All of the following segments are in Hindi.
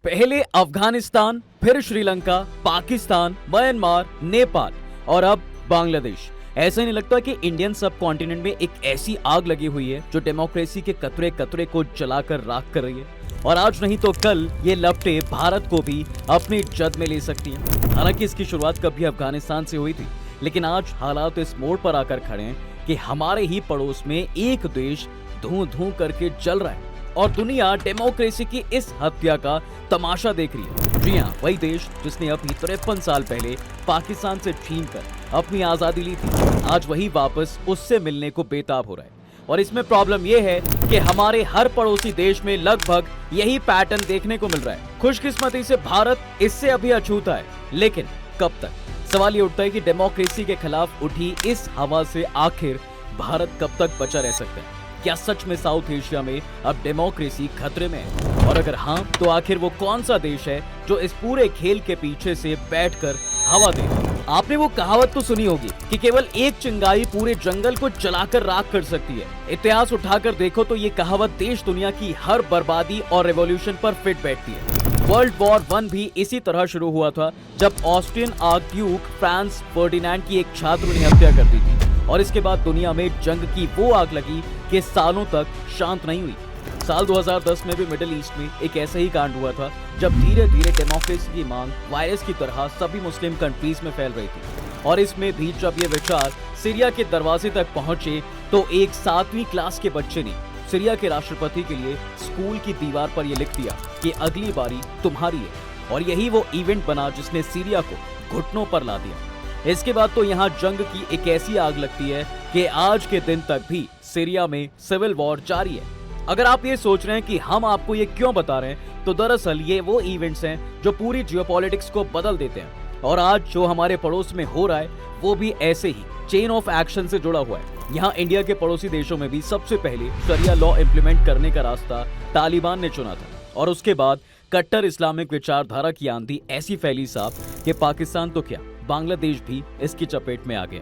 पहले अफगानिस्तान, फिर श्रीलंका, पाकिस्तान, म्यांमार, नेपाल और अब बांग्लादेश। ऐसा नहीं लगता कि इंडियन सब कॉन्टिनेंट में एक ऐसी आग लगी हुई है जो डेमोक्रेसी के कतरे कतरे को जलाकर राख कर रही है, और आज नहीं तो कल ये लपटें भारत को भी अपनी जद में ले सकती हैं। हालांकि इसकी शुरुआत कभी अफगानिस्तान से हुई थी, लेकिन आज हालात इस मोड़ पर आकर खड़े हैं कि हमारे ही पड़ोस में एक देश धूं धूं करके जल रहा है और दुनिया डेमोक्रेसी की इस हत्या का तमाशा देख रही है। जी हाँ, वही देश जिसने अभी 53 साल पहले पाकिस्तान से छीनकर अपनी आजादी ली थी, आज वही वापस उससे मिलने को बेताब हो रहा है। और इसमें प्रॉब्लम यह है कि हमारे हर पड़ोसी देश में लगभग यही पैटर्न देखने को मिल रहा है। खुशकिस्मती से भारत इससे अभी अछूता है, लेकिन कब तक? सवाल ये उठता है कि डेमोक्रेसी के खिलाफ उठी इस हवा से आखिर भारत कब तक बचा रह सकता है? क्या सच में साउथ एशिया में अब डेमोक्रेसी खतरे में है? और अगर हाँ, तो आखिर वो कौन सा देश है जो इस पूरे खेल के पीछे से बैठकर हवा दे रहा है? आपने वो कहावत तो सुनी होगी कि केवल एक चिंगारी पूरे जंगल को जलाकर राख कर सकती है। इतिहास उठाकर देखो तो ये कहावत देश दुनिया की हर बर्बादी और रेवोल्यूशन पर फिट बैठती है। वर्ल्ड वॉर 1 भी इसी तरह शुरू हुआ था, जब ऑस्ट्रियन आर्कड्यूक फ्रांस फर्डिनैंड की एक छात्र ने हत्या कर दी थी, और इसके बाद दुनिया में जंग की वो आग लगी कि सालों तक शांत नहीं हुई। साल 2010 में भी मिडिल ईस्ट में एक ऐसा ही कांड हुआ था, जब धीरे धीरे डेमोक्रेसी की मांग वायरस की तरह सभी मुस्लिम कंट्रीज में फैल रही थी। और इसमें भी जब ये विचार सीरिया के दरवाजे तक पहुंचे तो एक 7वीं क्लास के बच्चे ने सीरिया के राष्ट्रपति के लिए स्कूल की दीवार पर यह लिख दिया कि अगली बारी तुम्हारी है। और यही वो इवेंट बना जिसने सीरिया को घुटनों पर ला दिया। इसके बाद तो यहाँ जंग की एक ऐसी आग लगती है कि आज के दिन तक भी सीरिया में सिविल वॉर जारी है। अगर आप ये सोच रहे हैं कि हम आपको ये क्यों बता रहे हैं, तो दरअसल ये वो इवेंट्स हैं जो पूरी जियोपॉलिटिक्स को बदल देते हैं। और आज जो हमारे पड़ोस में हो रहा है वो भी ऐसे ही चेन ऑफ एक्शन से जुड़ा हुआ है। यहाँ इंडिया के पड़ोसी देशों में भी सबसे पहले शरिया लॉ इम्प्लीमेंट करने का रास्ता तालिबान ने चुना था, और उसके बाद कट्टर इस्लामिक विचारधारा की आंधी ऐसी फैली साहब कि पाकिस्तान तो क्या, बांग्लादेश भी इसकी चपेट में आ गया।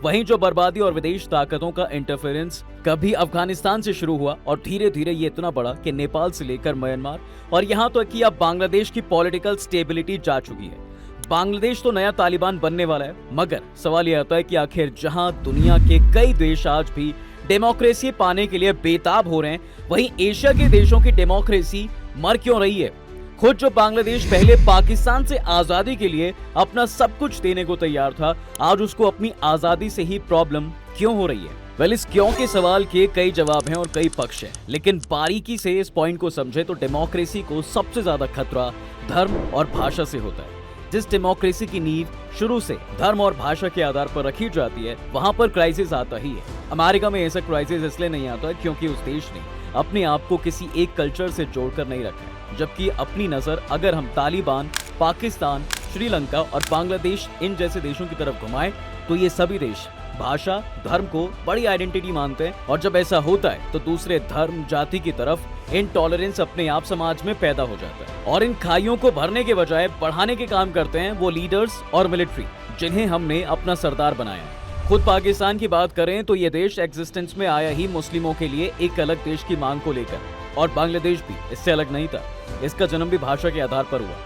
वहीं जो बर्बादी और विदेश ताकतों का इंटरफेरेंस कभी अफगानिस्तान से शुरू हुआ और धीरे धीरे ये इतना बड़ा कि नेपाल से लेकर म्यांमार और यहाँ तो कि अब बांग्लादेश की पॉलिटिकल स्टेबिलिटी जा चुकी है। बांग्लादेश तो नया तालिबान बनने वाला है, मगर सवाल यह आता है कि आखिर जहां दुनिया के कई देश आज भी डेमोक्रेसी पाने के लिए बेताब हो रहे हैं, वहीं एशिया के देशों की डेमोक्रेसी मर क्यों रही है? खुद जो बांग्लादेश पहले पाकिस्तान से आजादी के लिए अपना सब कुछ देने को तैयार था, आज उसको अपनी आजादी से ही प्रॉब्लम क्यों हो रही है? वेल, इस क्यों के सवाल के कई जवाब हैं और कई पक्ष हैं, लेकिन बारीकी से इस पॉइंट को समझे तो डेमोक्रेसी को सबसे ज्यादा खतरा धर्म और भाषा से होता है। जिस डेमोक्रेसी की नींव शुरू से धर्म और भाषा के आधार पर रखी जाती है, वहाँ पर क्राइसिस आता ही है। अमेरिका में ऐसा क्राइसिस इसलिए नहीं आता क्योंकि उस देश ने अपने आप को किसी एक कल्चर से जोड़कर नहीं रखा है, जबकि अपनी नजर अगर हम तालिबान, पाकिस्तान, श्रीलंका और बांग्लादेश इन जैसे देशों की तरफ घुमाएं तो ये सभी देश भाषा, धर्म को बड़ी आइडेंटिटी मानते हैं, और जब ऐसा होता है तो दूसरे धर्म, जाति की तरफ इनटॉलरेंस अपने आप समाज में पैदा हो जाता है, और इन खाइयों को भरने के बजाय बढ़ाने के काम करते हैं वो लीडर्स और मिलिट्री, जिन्हें हमने अपना सरदार बनाया। खुद पाकिस्तान की बात करें तो ये देश एग्जिस्टेंस में आया ही मुस्लिमों के लिए एक अलग देश की मांग को लेकर, और बांग्लादेश भी इससे अलग नहीं था। इसका जन्म भी भाषा के आधार पर हुआ।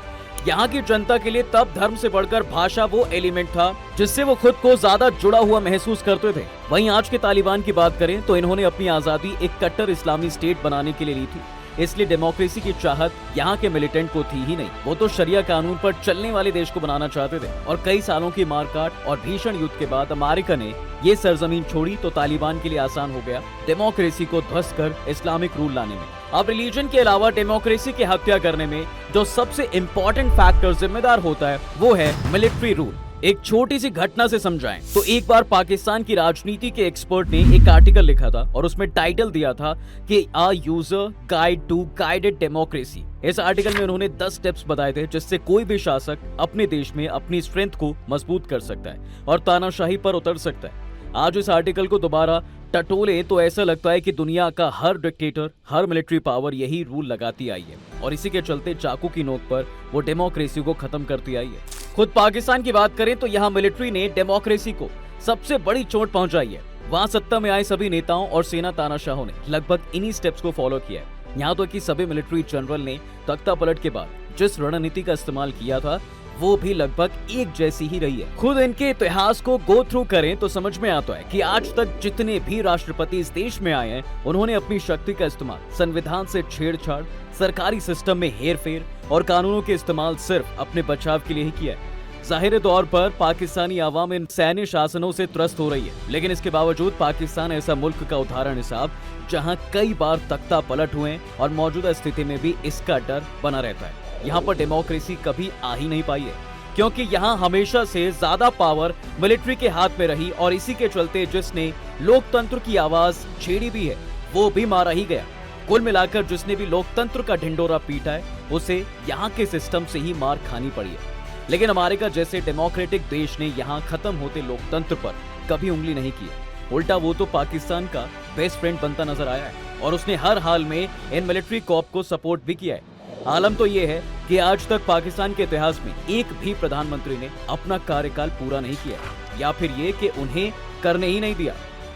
यहाँ की जनता के लिए तब धर्म से बढ़कर भाषा वो एलिमेंट था जिससे वो खुद को ज्यादा जुड़ा हुआ महसूस करते थे। वहीं आज के तालिबान की बात करें तो इन्होंने अपनी आजादी एक कट्टर इस्लामी स्टेट बनाने के लिए ली थी, इसलिए डेमोक्रेसी की चाहत यहाँ के मिलिटेंट को थी ही नहीं। वो तो शरिया कानून पर चलने वाले देश को बनाना चाहते थे, और कई सालों की मारकाट और भीषण युद्ध के बाद अमेरिका ने ये सरजमीन छोड़ी तो तालिबान के लिए आसान हो गया डेमोक्रेसी को ध्वस्त कर इस्लामिक रूल लाने में। अब रिलीजन के अलावा डेमोक्रेसी की हत्या करने में जो सबसे इम्पोर्टेंट फैक्टर जिम्मेदार होता है वो है मिलिट्री रूल। एक छोटी सी घटना से समझाएं तो एक बार पाकिस्तान की राजनीति के एक्सपर्ट ने एक आर्टिकल लिखा था और उसमें टाइटल दिया था कि a user guide to guided democracy. इस आर्टिकल में उन्होंने 10 स्टेप्स बताए थे जिससे कोई भी शासक अपने देश में अपनी स्ट्रेंथ को मजबूत कर सकता है और तानाशाही पर उतर सकता है। आज इस आर्टिकल को दोबारा टटोले तो ऐसा लगता है कि दुनिया का हर डिक्टेटर, हर मिलिट्री पावर यही रूल लगाती आई है, और इसी के चलते चाकू की नोक पर वो डेमोक्रेसी को खत्म करती आई है। खुद पाकिस्तान की बात करें तो यहाँ मिलिट्री ने डेमोक्रेसी को सबसे बड़ी चोट पहुंचाई है। वहाँ सत्ता में आए सभी नेताओं और सेना तानाशाहों ने लगभग इन्हीं स्टेप्स को फॉलो किया है। यहाँ तो कि सभी मिलिट्री जनरल ने तख्ता पलट के बाद जिस रणनीति का इस्तेमाल किया था वो भी लगभग एक जैसी ही रही है। खुद इनके इतिहास को गो थ्रू करें तो समझ में आता है कि आज तक जितने भी राष्ट्रपति इस देश में आए हैं उन्होंने अपनी शक्ति का इस्तेमाल संविधान से छेड़छाड़, सरकारी सिस्टम में हेरफेर और कानूनों के इस्तेमाल सिर्फ अपने बचाव के लिए ही किया है। जाहिर तौर पर पाकिस्तानी आवाम इन सैन्य शासनों से त्रस्त हो रही है, लेकिन इसके बावजूद पाकिस्तान ऐसा मुल्क का उदाहरण है साहब जहां कई बार तख्ता पलट हुए और मौजूदा स्थिति में भी इसका डर बना रहता है। यहाँ पर डेमोक्रेसी कभी आ ही नहीं पाई है, क्योंकि यहाँ हमेशा से ज्यादा पावर मिलिट्री के हाथ में रही और इसी के चलते जिसने लोकतंत्र की आवाज छेड़ी भी है वो भी मारा ही गया। कुल मिलाकर जिसने भी लोकतंत्र का ढिंडोरा पीटा है उसे यहाँ के सिस्टम से ही मार खानी पड़ी है। लेकिन अमेरिका जैसे डेमोक्रेटिक देश ने यहाँ खत्म होते लोकतंत्र पर कभी उंगली नहीं की, उल्टा वो तो पाकिस्तान का बेस्ट फ्रेंड बनता नजर आया है और उसने हर हाल में इन मिलिट्री कॉप को सपोर्ट भी किया है। आलम तो ये है कि आज तक पाकिस्तान के इतिहास में एक भी प्रधानमंत्री ने अपना कार्यकाल पूरा नहीं किया, या फिर ये कि उन्हें करने ही नहीं दिया।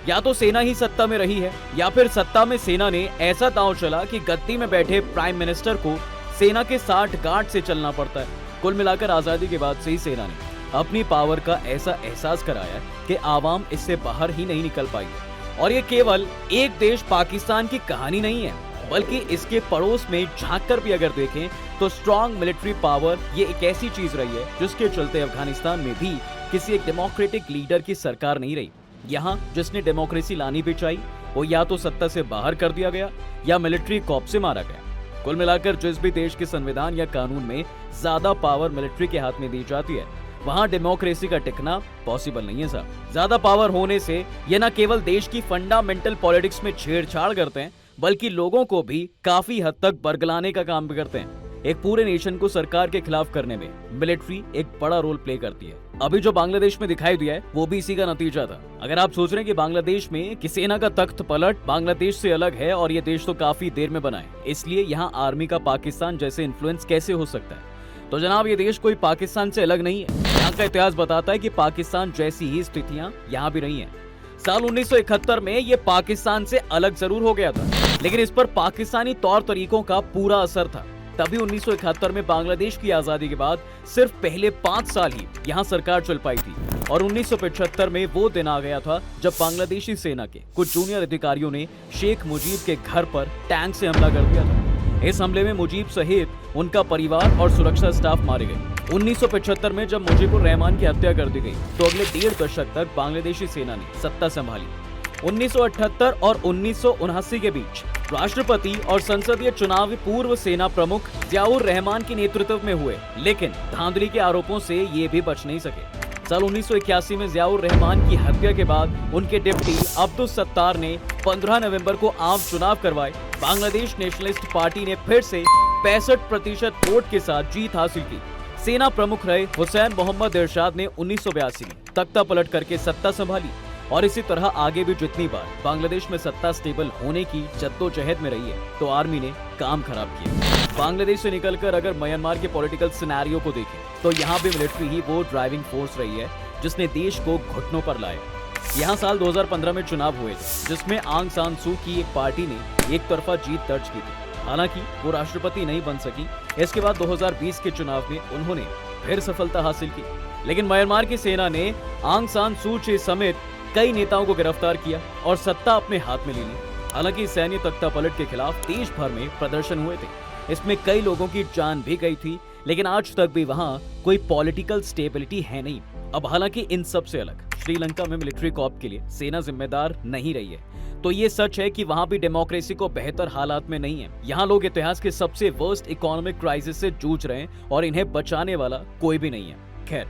या तो सेना ही सत्ता में रही है या फिर सत्ता में सेना ने ऐसा दांव चला कि गद्दी में बैठे प्राइम मिनिस्टर को सेना के 60 गार्ड से चलना पड़ता है। कुल मिलाकर आजादी के बाद से ही सेना ने अपनी पावर का ऐसा एहसास कराया कि आवाम इससे बाहर ही नहीं निकल पाई। और ये केवल एक देश पाकिस्तान की कहानी नहीं है, बल्कि इसके पड़ोस में झांककर भी अगर देखें तो स्ट्रॉन्ग मिलिट्री पावर ये एक ऐसी चीज रही है जिसके चलते अफगानिस्तान में भी किसी एक डेमोक्रेटिक लीडर की सरकार नहीं रही। यहाँ जिसने डेमोक्रेसी लानी भी चाहिए वो या तो सत्ता से बाहर कर दिया गया या मिलिट्री कॉप से मारा गया। कुल मिलाकर जिस भी देश के संविधान या कानून में ज्यादा पावर मिलिट्री के हाथ में दी जाती है वहाँ डेमोक्रेसी का टिकना पॉसिबल नहीं है साहब। ज्यादा पावर होने से ये न केवल देश की फंडामेंटल पॉलिटिक्स में छेड़छाड़ करते हैं बल्कि लोगों को भी काफी हद तक बरगलाने का काम भी करते हैं। एक पूरे नेशन को सरकार के खिलाफ करने में मिलिट्री एक बड़ा रोल प्ले करती है। अभी जो बांग्लादेश में दिखाई दिया है वो भी इसी का नतीजा था। अगर आप सोच रहे हैं कि बांग्लादेश में कि सेना का तख्त पलट बांग्लादेश से अलग है और ये देश तो काफी देर में बना है, इसलिए यहाँ आर्मी का पाकिस्तान जैसे इन्फ्लुएंस कैसे हो सकता है, तो जनाब ये देश कोई पाकिस्तान से अलग नहीं है। यहाँ का इतिहास बताता है कि पाकिस्तान जैसी ही स्थितियाँ यहाँ भी रही हैं। साल 1971 में ये पाकिस्तान से अलग जरूर हो गया था, लेकिन इस पर पाकिस्तानी तौर तरीकों का पूरा असर था। तभी 1971 में बांग्लादेश की आजादी के बाद सिर्फ पहले 5 साल ही यहाँ सरकार चल पाई थी और 1975 में वो दिन आ गया था जब बांग्लादेशी सेना के कुछ जूनियर अधिकारियों ने शेख मुजीब के घर पर टैंक से हमला कर दिया था। इस हमले में मुजीब सहित उनका परिवार और सुरक्षा स्टाफ मारे गए। 1975 में जब मुजीबुर रहमान की हत्या कर दी गई तो अगले 1.5 दशक तक बांग्लादेशी सेना ने सत्ता संभाली। 1978 और 1979 के बीच राष्ट्रपति और संसदीय चुनाव पूर्व सेना प्रमुख जियाउर रहमान के नेतृत्व में हुए, लेकिन धांधली के आरोपों से ये भी बच नहीं सके। साल 1981 में जियाउर रहमान की हत्या के बाद उनके डिप्टी अब्दुल सत्तार ने 15 नवंबर को आम चुनाव करवाए। बांग्लादेश नेशनलिस्ट पार्टी ने फिर से 65% वोट के साथ जीत हासिल की। सेना प्रमुख रहे हुसैन मोहम्मद इरशाद ने 1982 में तख्ता पलट करके सत्ता संभाली और इसी तरह आगे भी जितनी बार बांग्लादेश में सत्ता स्टेबल होने की जद्दोजहद में रही है तो आर्मी ने काम खराब किया। बांग्लादेश से निकलकर अगर म्यांमार के पॉलिटिकल सिनेरियो को देखें तो यहाँ भी मिलिट्री ही वो ड्राइविंग फोर्स रही है जिसने देश को घुटनों पर लाया। यहाँ साल 2015 में चुनाव हुए थे जिसमें आंग सान सू की एक पार्टी ने एक तरफा जीत दर्ज की थी। हालांकि वो राष्ट्रपति नहीं बन सकी। इसके बाद 2020 के चुनाव में उन्होंने फिर सफलता हासिल की, लेकिन म्यांमार की सेना ने आंग सान सू ची समेत कई नेताओं को गिरफ्तार किया और सत्ता अपने हाथ में ले ली। हालांकि सैन्य तख्ता पलट के खिलाफ देश भर में प्रदर्शन हुए थे, इसमें कई लोगों की जान भी गई थी, लेकिन आज तक भी वहां कोई पॉलिटिकल स्टेबिलिटी है नहीं। अब हालांकि इन सब से अलग श्रीलंका में मिलिट्री कॉप के लिए सेना जिम्मेदार नहीं रही है, तो ये सच है कि वहां भी डेमोक्रेसी को बेहतर हालात में नहीं है। यहाँ लोग इतिहास के सबसे वर्स्ट इकोनॉमिक क्राइसिस से जूझ रहे हैं और इन्हें बचाने वाला कोई भी नहीं है। खैर,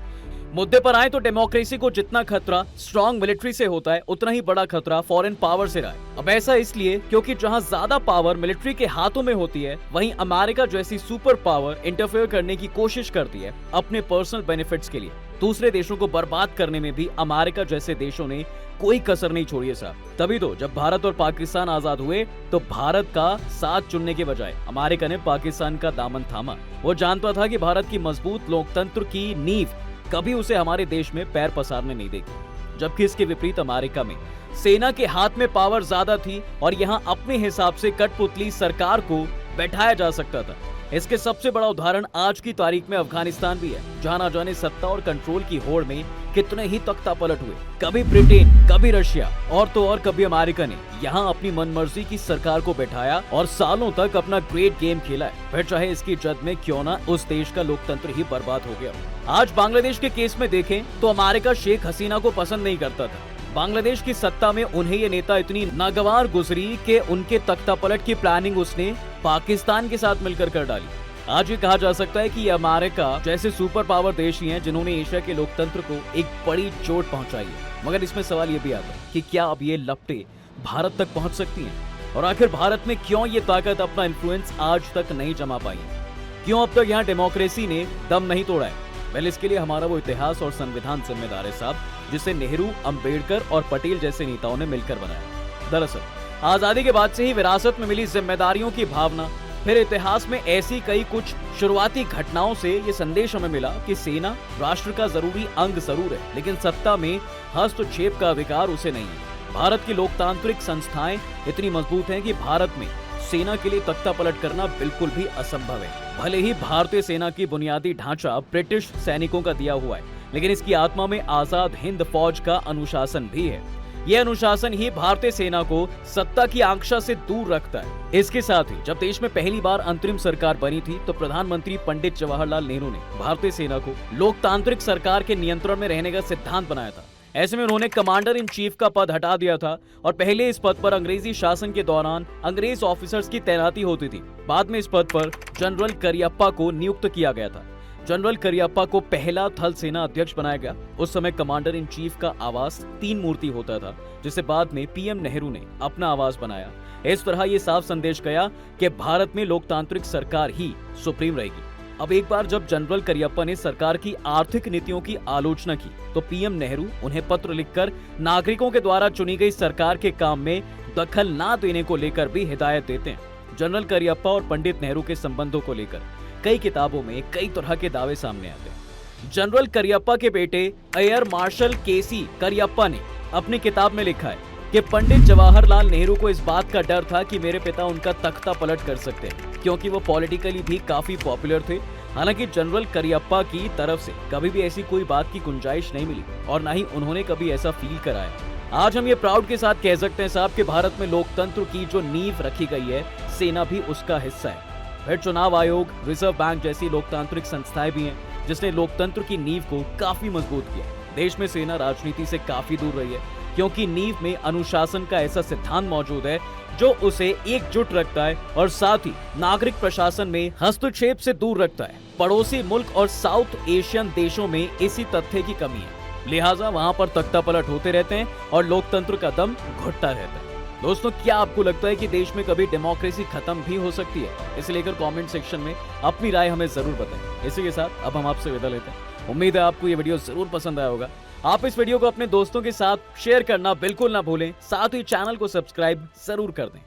मुद्दे पर आए तो डेमोक्रेसी को जितना खतरा स्ट्रॉन्ग मिलिट्री से होता है उतना ही बड़ा खतरा फॉरेन पावर से रहा है। अब ऐसा इसलिए क्योंकि जहां ज्यादा पावर मिलिट्री के हाथों में होती है वहीं अमेरिका जैसी सुपर पावर इंटरफेयर करने की कोशिश करती है अपने पर्सनल बेनिफिट्स के लिए। दूसरे देशों को बर्बाद करने में भी अमेरिका जैसे देशों ने कोई कसर नहीं छोड़ी है साहब। तभी तो जब भारत और पाकिस्तान आजाद हुए तो भारत का साथ चुनने के बजाय अमेरिका ने पाकिस्तान का दामन थामा। वो जानता था कि भारत की मजबूत लोकतंत्र की नींव कभी उसे हमारे देश में पैर पसारने नहीं देगी, जबकि इसके विपरीत अमेरिका में सेना के हाथ में पावर ज्यादा थी और यहाँ अपने हिसाब से कठपुतली सरकार को बैठाया जा सकता था। इसके सबसे बड़ा उदाहरण आज की तारीख में अफगानिस्तान भी है, जहां ना जाने सत्ता और कंट्रोल की होड़ में कितने ही तख्ता पलट हुए। कभी ब्रिटेन, कभी रशिया और तो और कभी अमेरिका ने यहाँ अपनी मनमर्जी की सरकार को बैठाया और सालों तक अपना ग्रेट गेम खेला है, फिर चाहे इसकी जद में क्यों ना उस देश का लोकतंत्र ही बर्बाद हो गया। आज बांग्लादेश के केस में देखें तो अमेरिका शेख हसीना को पसंद नहीं करता था। बांग्लादेश की सत्ता में उन्हें ये नेता इतनी नागवार गुजरी कि उनके तख्ता पलट की प्लानिंग उसने पाकिस्तान के साथ मिलकर कर डाली। आज ये कहा जा सकता है कि अमेरिका जैसे सुपर पावर देश ही हैं जिन्होंने एशिया के लोकतंत्र को एक बड़ी चोट पहुंचाई है। मगर इसमें सवाल ये भी आता है कि क्या अब ये लपटें भारत तक पहुंच सकती हैं, और आखिर भारत में क्यों ये ताकत अपना इन्फ्लुएंस आज तक नहीं जमा पाई है? क्यों अब तक यहाँ डेमोक्रेसी ने दम नहीं तोड़ा है? पहले इसके लिए हमारा वो इतिहास और संविधान जिम्मेदार है साहब, जिसे नेहरू, अंबेडकर और पटेल जैसे नेताओं ने मिलकर बनाया। दरअसल आजादी के बाद से ही विरासत में मिली जिम्मेदारियों की भावना, फिर इतिहास में ऐसी कई कुछ शुरुआती घटनाओं से ये संदेश हमें मिला कि सेना राष्ट्र का जरूरी अंग जरूर है, लेकिन सत्ता में हस्तक्षेप का अधिकार उसे नहीं है। भारत की लोकतांत्रिक संस्थाएं इतनी मजबूत हैं कि भारत में सेना के लिए तख्ता पलट करना बिल्कुल भी असंभव है। भले ही भारतीय सेना की बुनियादी ढांचा ब्रिटिश सैनिकों का दिया हुआ है, लेकिन इसकी आत्मा में आजाद हिंद फौज का अनुशासन भी है। यह अनुशासन ही भारतीय सेना को सत्ता की आकांक्षा से दूर रखता है। इसके साथ ही जब देश में पहली बार अंतरिम सरकार बनी थी तो प्रधानमंत्री पंडित जवाहरलाल नेहरू ने भारतीय सेना को लोकतांत्रिक सरकार के नियंत्रण में रहने का सिद्धांत बनाया था। ऐसे में उन्होंने कमांडर इन चीफ का पद हटा दिया था और पहले इस पद पर अंग्रेजी शासन के दौरान अंग्रेज ऑफिसर्स की तैनाती होती थी। बाद में इस पद पर जनरल करियप्पा को नियुक्त किया गया था। जनरल करियप्पा को पहला थल सेना अध्यक्ष बनाया गया। उस समय कमांडर इन चीफ का आवास 3 मूर्ति होता था, जिसे बाद में पीएम नेहरू ने अपना आवास बनाया। इस तरह ये साफ संदेश गया कि भारत में लोकतांत्रिक सरकार ही सुप्रीम रहेगी। अब एक बार जब जनरल करियप्पा ने सरकार की आर्थिक नीतियों की आलोचना की तो पीएम नेहरू उन्हें पत्र लिखकर नागरिकों के द्वारा चुनी गई सरकार के काम में दखल न देने को लेकर भी हिदायत देते हैं। जनरल करियप्पा और पंडित नेहरू के संबंधों को लेकर कई किताबों में कई तरह के दावे सामने आते हैं। जनरल करियप्पा के बेटे एयर मार्शल केसी करियप्पा ने अपनी किताब में लिखा है कि पंडित जवाहरलाल नेहरू को इस बात का डर था कि मेरे पिता उनका तख्ता पलट कर सकते हैं, क्योंकि वो पॉलिटिकली भी काफी पॉपुलर थे। हालांकि जनरल करियप्पा की तरफ से कभी भी ऐसी कोई बात की गुंजाइश नहीं मिली और ना ही उन्होंने कभी ऐसा फील कराया। आज हम ये प्राउड के साथ कह सकते हैं साहब कि भारत में लोकतंत्र की जो नींव रखी गई है, सेना भी उसका हिस्सा है। फिर चुनाव आयोग, रिजर्व बैंक जैसी लोकतांत्रिक संस्थाएं भी हैं, जिसने लोकतंत्र की नींव को काफी मजबूत किया। देश में सेना राजनीति से काफी दूर रही है, क्योंकि नींव में अनुशासन का ऐसा सिद्धांत मौजूद है जो उसे एकजुट रखता है और साथ ही नागरिक प्रशासन में हस्तक्षेप से दूर रखता है। पड़ोसी मुल्क और साउथ एशियन देशों में इसी तथ्य की कमी है, लिहाजा वहां पर तख्ता पलट होते रहते हैं और लोकतंत्र का दम घुटता रहता है। दोस्तों, क्या आपको लगता है कि देश में कभी डेमोक्रेसी खत्म भी हो सकती है? इसे लेकर कमेंट सेक्शन में अपनी राय हमें जरूर बताएं। इसी के साथ अब हम आपसे विदा लेते हैं। उम्मीद है आपको ये वीडियो जरूर पसंद आया होगा। आप इस वीडियो को अपने दोस्तों के साथ शेयर करना बिल्कुल ना भूलें, साथ ही चैनल को सब्सक्राइब जरूर कर दें।